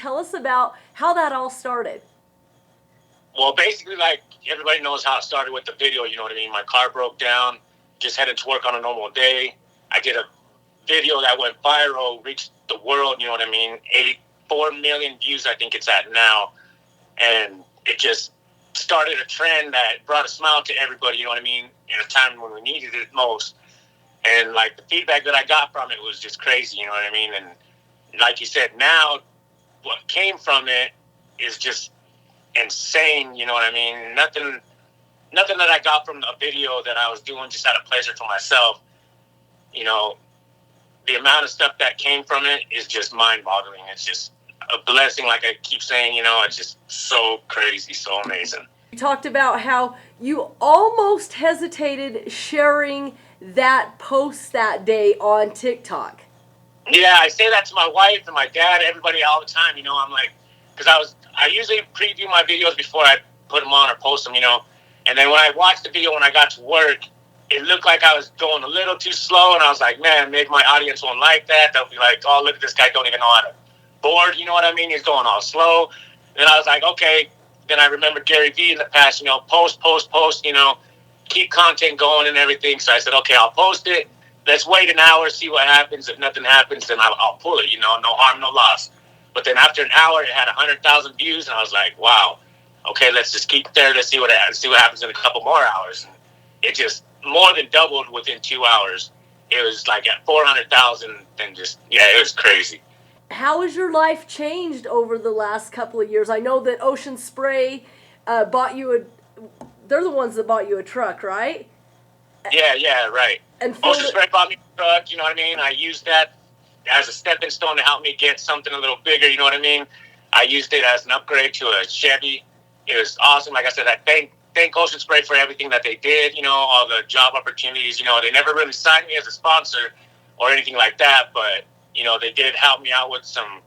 Tell us about how that all started. Well, basically, like, everybody knows how it started with the video, you know what I mean? My car broke down, just headed to work on a normal day. I did a video that went viral, reached the world, you know what I mean? 84 million views, I think it's at now. And it just started a trend that brought a smile to everybody, you know what I mean? In a time when we needed it most. And, like, the feedback that I got from it was just crazy, you know what I mean? And like you said, now what came from it is just insane, you know what I mean? Nothing that I got from a video that I was doing just out of pleasure for myself. You know, the amount of stuff that came from it is just mind-boggling. It's just a blessing, like I keep saying, you know, it's just so crazy, so amazing. You talked about how you almost hesitated sharing that post that day on TikTok. Yeah, I say that to my wife and my dad, everybody all the time, you know. I'm like, because I usually preview my videos before I put them on or post them, you know. And then when I watched the video when I got to work, it looked like I was going a little too slow, and I was like, man, maybe my audience won't like that. They'll be like, oh, look at this guy, don't even know how to board, you know what I mean? He's going all slow. Then I was like, okay. Then I remembered Gary Vee in the past, you know, post, you know, keep content going and everything. So I said, okay, I'll post it. Let's wait an hour, see what happens. If nothing happens, then I'll pull it, you know, no harm, no loss. But then after an hour, it had 100,000 views, and I was like, wow, okay, let's just keep there. Let's see what happens in a couple more hours. And it just more than doubled within 2 hours. It was like at 400,000, then just, yeah, it was crazy. How has your life changed over the last couple of years? I know that Ocean Spray bought you they're the ones that bought you a truck, right? Yeah, right. And Ocean Spray bought me a truck, you know what I mean? I used that as a stepping stone to help me get something a little bigger, you know what I mean? I used it as an upgrade to a Chevy. It was awesome. Like I said, I thank Ocean Spray for everything that they did, you know, all the job opportunities. You know, they never really signed me as a sponsor or anything like that, but, you know, they did help me out with some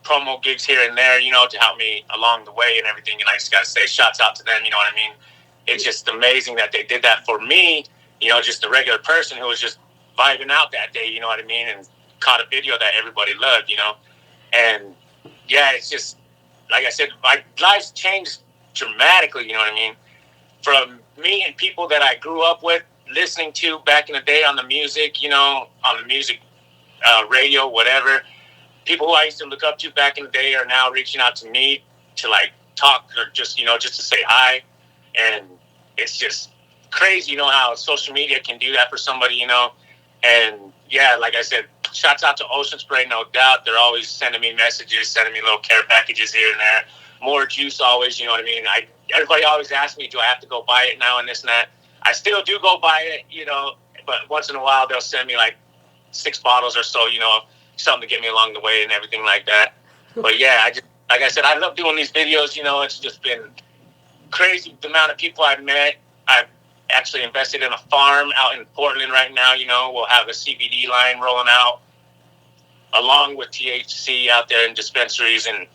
promo gigs here and there, you know, to help me along the way and everything. And I just got to say, shouts out to them, you know what I mean? It's just amazing that they did that for me, you know, just a regular person who was just vibing out that day, you know what I mean? And caught a video that everybody loved, you know? And, yeah, it's just, like I said, my life's changed dramatically, you know what I mean? From me and people that I grew up with, listening to back in the day on the music, you know, on the music radio, whatever. People who I used to look up to back in the day are now reaching out to me to, like, talk or just, you know, just to say hi. And it's just crazy, you know, how social media can do that for somebody, you know. And, yeah, like I said, shouts out to Ocean Spray, no doubt. They're always sending me messages, sending me little care packages here and there. More juice always, you know what I mean? Everybody always asks me, do I have to go buy it now and this and that? I still do go buy it, you know, but once in a while they'll send me like 6 bottles or so, you know, something to get me along the way and everything like that. But yeah, like I said, I love doing these videos, you know. It's just been crazy the amount of people I've met. I've actually invested in a farm out in Portland right now, you know. We'll have a CBD line rolling out along with THC out there in dispensaries in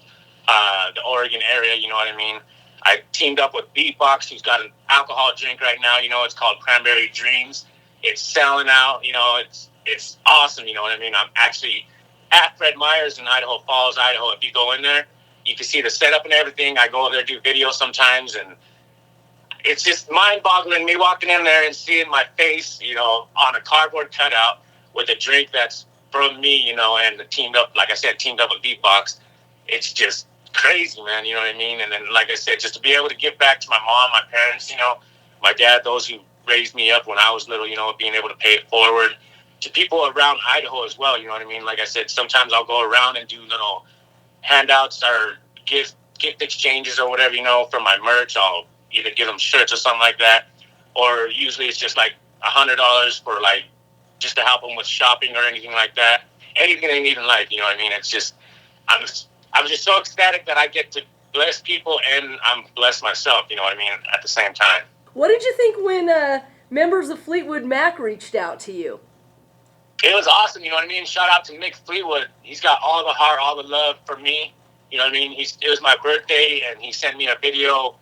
the Oregon area, you know what I mean? I teamed up with Beatbox, who's got an alcohol drink right now, you know, it's called Cranberry Dreams. It's selling out, you know, it's awesome, you know what I mean? I'm actually at Fred Meyer's in Idaho Falls, Idaho. If you go in there, you can see the setup and everything. I go over there, do videos sometimes, and it's just mind-boggling me walking in there and seeing my face, you know, on a cardboard cutout with a drink that's from me, you know, and teamed up, like I said, teamed up with Beatbox. It's just crazy, man, you know what I mean? And then, like I said, just to be able to give back to my mom, my parents, you know, my dad, those who raised me up when I was little, you know, being able to pay it forward to people around Idaho as well, you know what I mean? Like I said, sometimes I'll go around and do little handouts or gift exchanges or whatever, you know, for my merch. I'll either give them shirts or something like that, or usually it's just like $100 for like just to help them with shopping or anything like that. Anything they need in life, you know what I mean? It's just I'm just so ecstatic that I get to bless people and I'm blessed myself, you know what I mean, at the same time. What did you think when members of Fleetwood Mac reached out to you? It was awesome, you know what I mean? Shout out to Mick Fleetwood. He's got all the heart, all the love for me. You know what I mean? It was my birthday, and he sent me a video,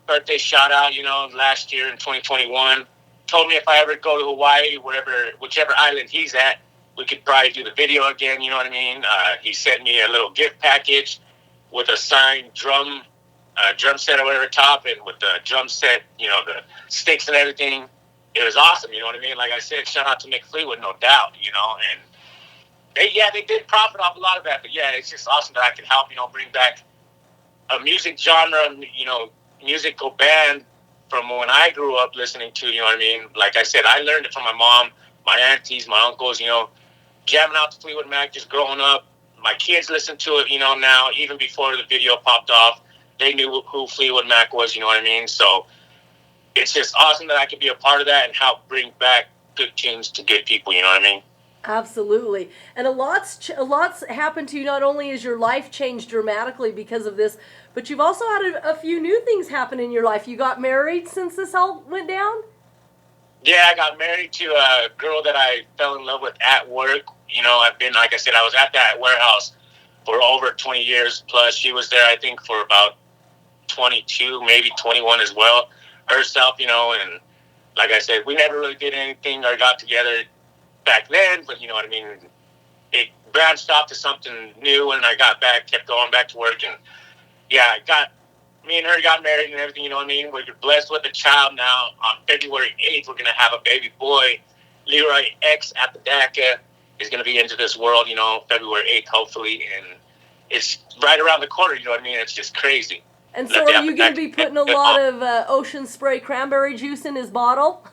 birthday shout out, you know, last year in 2021. Told me if I ever go to Hawaii, whichever island he's at, we could probably do the video again, you know what I mean? He sent me a little gift package with a signed drum set or whatever top, and with the drum set, you know, the sticks and everything. It was awesome, you know what I mean? Like I said, shout out to Mick Fleetwood, no doubt, you know, and they did profit off a lot of that, but yeah, it's just awesome that I can help, you know, bring back a music genre, you know, musical band from when I grew up listening to, you know what I mean? Like I said, I learned it from my mom, my aunties, my uncles, you know, jamming out to Fleetwood Mac just growing up. My kids listen to it, you know, now, even before the video popped off, they knew who Fleetwood Mac was, you know what I mean? So it's just awesome that I could be a part of that and help bring back good tunes to good people, you know what I mean? Absolutely. And a lot's happened to you. Not only has your life changed dramatically because of this, but you've also had a few new things happen in your life. You got married since this all went down? Yeah, I got married to a girl that I fell in love with at work. You know, I've been, like I said, I was at that warehouse for over 20 years plus. She was there, I think, for about 22, maybe 21 as well, herself, you know, and like I said, we never really did anything or got together back then, but you know what I mean? It branched off to something new, and I got back, kept going back to work, and yeah, me and her got married and everything, you know what I mean? We're blessed with a child now. On February 8th, we're going to have a baby boy. Leroy X Apodaca is going to be into this world, you know, February 8th, hopefully, and it's right around the corner, you know what I mean? It's just crazy. And so are you going to be putting a lot of Ocean Spray cranberry juice in his bottle?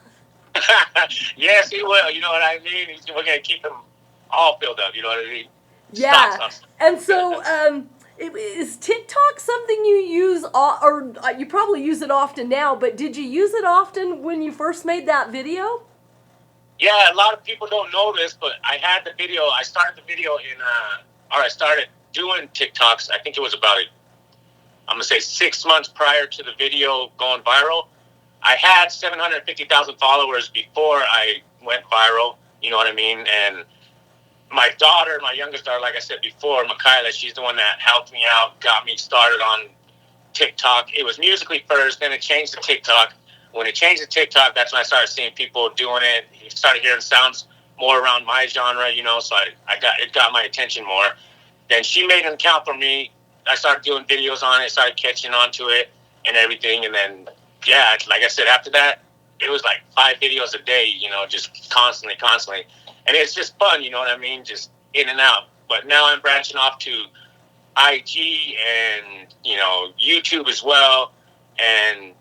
Yes, he will. You know what I mean? We're going to keep him all filled up. You know what I mean? Yeah. And so is TikTok something you use, or you probably use it often now, but did you use it often when you first made that video? Yeah, a lot of people don't know this, but I had the video. I started the video I started doing TikToks. I think it was about, I'm going to say 6 months prior to the video going viral. I had 750,000 followers before I went viral, you know what I mean? And my daughter, my youngest daughter, like I said before, Michaela, she's the one that helped me out, got me started on TikTok. It was Musical.ly first, then it changed to TikTok. When it changed to TikTok, that's when I started seeing people doing it. You started hearing sounds more around my genre, you know, so it got my attention more. Then she made an account for me. I started doing videos on it, started catching on to it and everything, and then yeah, like I said, after that, it was like 5 videos a day, you know, just constantly. And it's just fun, you know what I mean? Just in and out. But now I'm branching off to IG and, you know, YouTube as well. And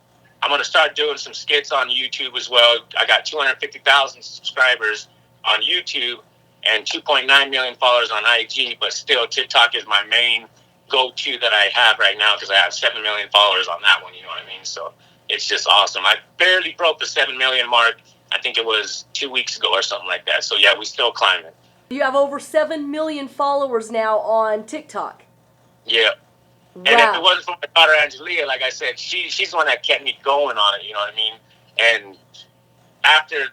I'm going to start doing some skits on YouTube as well. I got 250,000 subscribers on YouTube and 2.9 million followers on IG. But still, TikTok is my main go-to that I have right now because I have 7 million followers on that one, you know what I mean? So it's just awesome. I barely broke the 7 million mark. I think it was 2 weeks ago or something like that. So yeah, we still climbing. You have over 7 million followers now on TikTok. Yeah. Wow. And if it wasn't for my daughter Angelia, like I said, she's the one that kept me going on it, you know what I mean? And after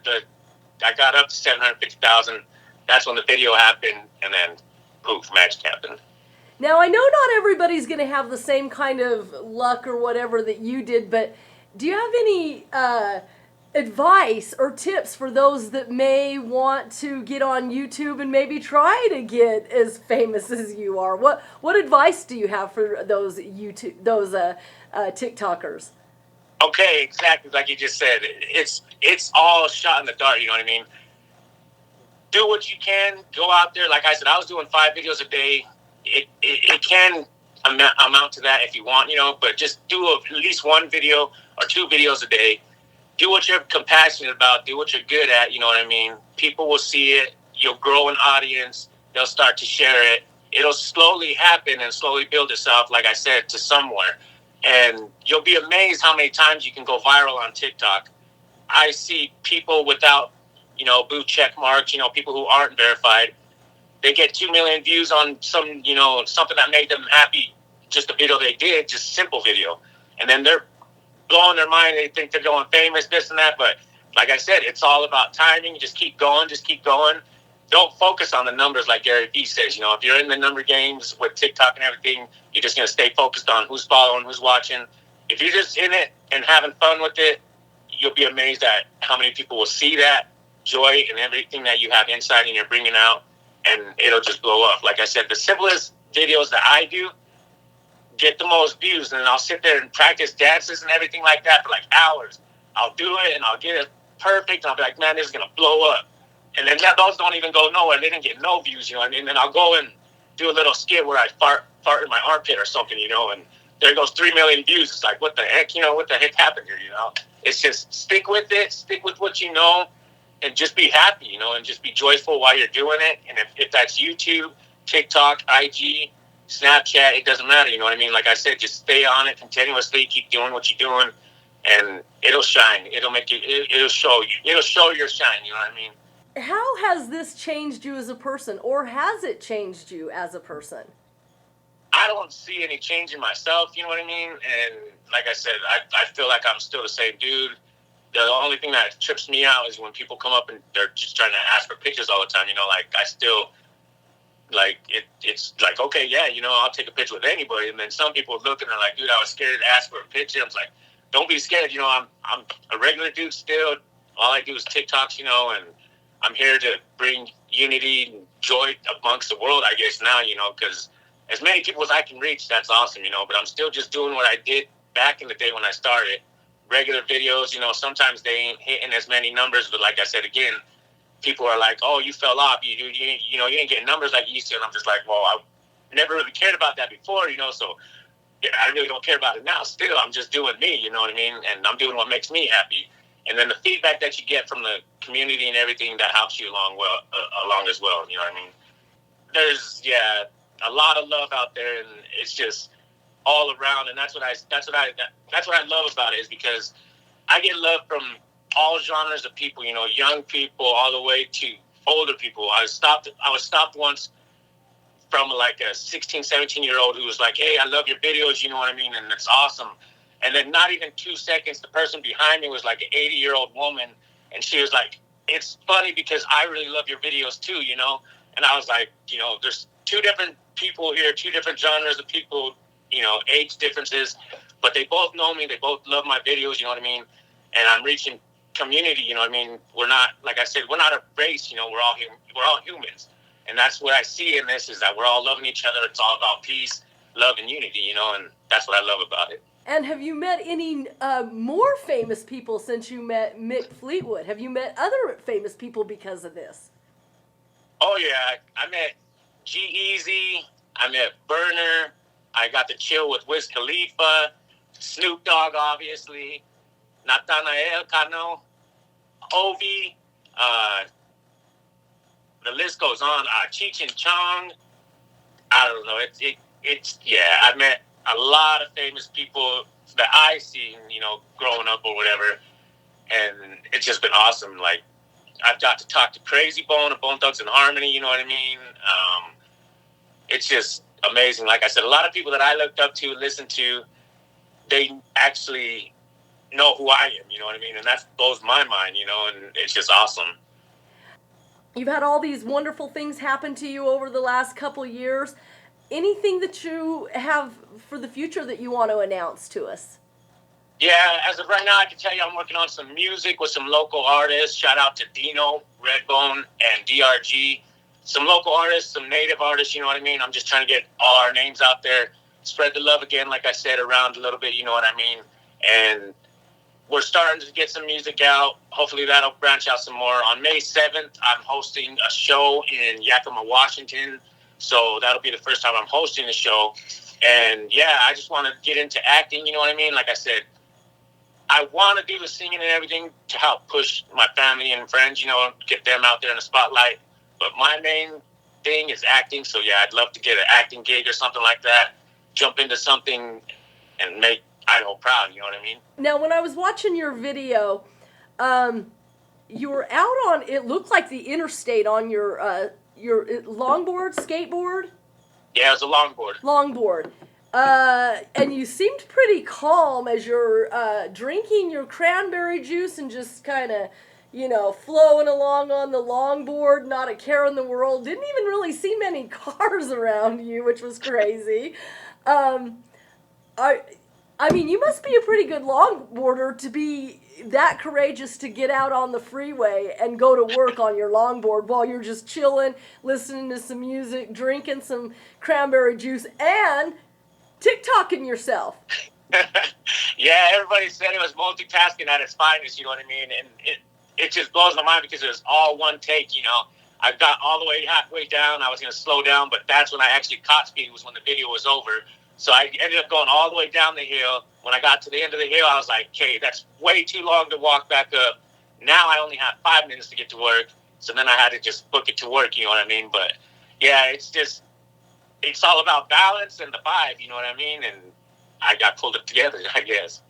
I got up to 750,000, that's when the video happened, and then poof, magic happened. Now, I know not everybody's going to have the same kind of luck or whatever that you did, but do you have any advice or tips for those that may want to get on YouTube and maybe try to get as famous as you are? What advice do you have for those TikTokers? Okay, exactly like you just said. It's all shot in the dark, you know what I mean? Do what you can. Go out there. Like I said, I was doing 5 videos a day. It can amount to that if you want, you know, but just do at least 1 video or 2 videos a day. Do what you're compassionate about. Do what you're good at, you know what I mean? People will see it. You'll grow an audience. They'll start to share it. It'll slowly happen and slowly build itself, like I said, to somewhere. And you'll be amazed how many times you can go viral on TikTok. I see people without, you know, blue check marks, you know, people who aren't verified. They get 2 million views on some, you know, something that made them happy, just a video they did, just simple video. And then they're blowing their mind. They think they're going famous, this and that. But like I said, it's all about timing. Just keep going. Don't focus on the numbers like Gary Vee says. You know, if you're in the number games with TikTok and everything, you're just going to stay focused on who's following, who's watching. If you're just in it and having fun with it, you'll be amazed at how many people will see that joy and everything that you have inside and you're bringing out. and it'll just blow up. Like I said, the simplest videos that I do get the most views, and I'll sit there and practice dances and everything like that for like hours. I'll do it and I'll get it perfect, and I'll be like, man, this is gonna blow up. And then those don't even go nowhere. They didn't get no views, you know what I mean? Then I'll go and do a little skit where I fart in my armpit or something, you know, and there goes 3 million views. It's like, what the heck, you know, what the heck happened here, you know? It's just stick with it, stick with what you know, and just be happy, you know, and just be joyful while you're doing it. And if that's YouTube, TikTok, IG, Snapchat, it doesn't matter, you know what I mean? Like I said, just stay on it continuously, keep doing what you're doing, and it'll shine. It'll make you, it'll show you, it'll show your shine, you know what I mean? How has this changed you as a person, or has it changed you as a person? I don't see any change in myself, you know what I mean? And like I said, I feel like I'm still the same dude. The only thing that trips me out is when people come up and they're just trying to ask for pictures all the time, you know, like I still, like, it's like, okay, yeah, you know, I'll take a picture with anybody. And then some people look and they're like, dude, I was scared to ask for a picture. I was like, don't be scared, you know, I'm a regular dude still. All I do is TikToks, you know, and I'm here to bring unity and joy amongst the world, I guess, now, you know, because as many people as I can reach, that's awesome, you know, but I'm still just doing what I did back in the day when I started. Regular videos, you know, sometimes they ain't hitting as many numbers, but like I said, again, people are like, oh, you fell off, you know, you ain't getting numbers like you used to, and I'm just like, well, I never really cared about that before, you know, so yeah, I really don't care about it now. Still, I'm just doing me, you know what I mean, and I'm doing what makes me happy. And then the feedback that you get from the community and everything, that helps you along as well. You know what I mean? There's a lot of love out there, and it's just all around. And that's what I love about it, is because I get love from all genres of people. You know, young people all the way to older people. I was stopped once from like a 16, 17-year-old who was like, hey, I love your videos, you know what I mean? And it's awesome. And then not even 2 seconds, the person behind me was like an 80-year-old woman. And she was like, it's funny because I really love your videos too, you know? And I was like, you know, there's two different people here, two different genres of people, you know, age differences, but they both know me. They both love my videos, you know what I mean? And I'm reaching community, you know what I mean? We're not, like I said, we're not a race, you know, we're all humans. And that's what I see in this, is that we're all loving each other. It's all about peace, love, and unity, you know, and that's what I love about it. And have you met any more famous people since you met Mick Fleetwood? Have you met other famous people because of this? Oh, yeah. I met G-Eazy. I met Burner. I got to chill with Wiz Khalifa, Snoop Dogg, obviously, Nathaniel Cano, Ovi, the list goes on. Cheech and Chong. I don't know. I met a lot of famous people that I seen, you know, growing up or whatever, and it's just been awesome. Like, I've got to talk to Crazy Bone and Bone Thugs and Harmony. You know what I mean? It's just amazing. Like I said, a lot of people that I looked up to, listened to, they actually know who I am. You know what I mean? And that blows my mind. You know, and it's just awesome. You've had all these wonderful things happen to you over the last couple years. Anything that you have for the future that you want to announce to us? Yeah, as of right now, I can tell you I'm working on some music with some local artists. Shout out to Dino, Redbone, and DRG. Some local artists, some native artists, you know what I mean? I'm just trying to get all our names out there, spread the love again, like I said, around a little bit, you know what I mean? And we're starting to get some music out. Hopefully that'll branch out some more. On May 7th, I'm hosting a show in Yakima, Washington. So that'll be the first time I'm hosting a show. And yeah, I just want to get into acting, you know what I mean? Like I said, I want to do the singing and everything to help push my family and friends, you know, get them out there in the spotlight. But my main thing is acting. So yeah, I'd love to get an acting gig or something like that. Jump into something and make Idaho proud, you know what I mean? Now, when I was watching your video, you were out on, it looked like the interstate on your longboard, skateboard? Yeah, it was a longboard. Longboard. And you seemed pretty calm as you're drinking your cranberry juice and just kind of, you know, flowing along on the longboard, not a care in the world. Didn't even really see many cars around you, which was crazy. I mean, you must be a pretty good longboarder to be that courageous to get out on the freeway and go to work on your longboard while you're just chilling, listening to some music, drinking some cranberry juice, and TikToking yourself. Yeah, everybody said it was multitasking at its finest, you know what I mean? And it just blows my mind because it was all one take, you know. I got all the way halfway down. I was going to slow down, but that's when I actually caught speed, was when the video was over. So I ended up going all the way down the hill. When I got to the end of the hill, I was like, okay, that's way too long to walk back up. Now I only have 5 minutes to get to work. So then I had to just book it to work, you know what I mean? But yeah, it's all about balance and the vibe, you know what I mean? And I got pulled it together, I guess.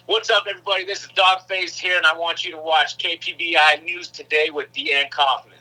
What's up, everybody? This is Dogface here, and I want you to watch KPVI News Today with Deanne Kaufman.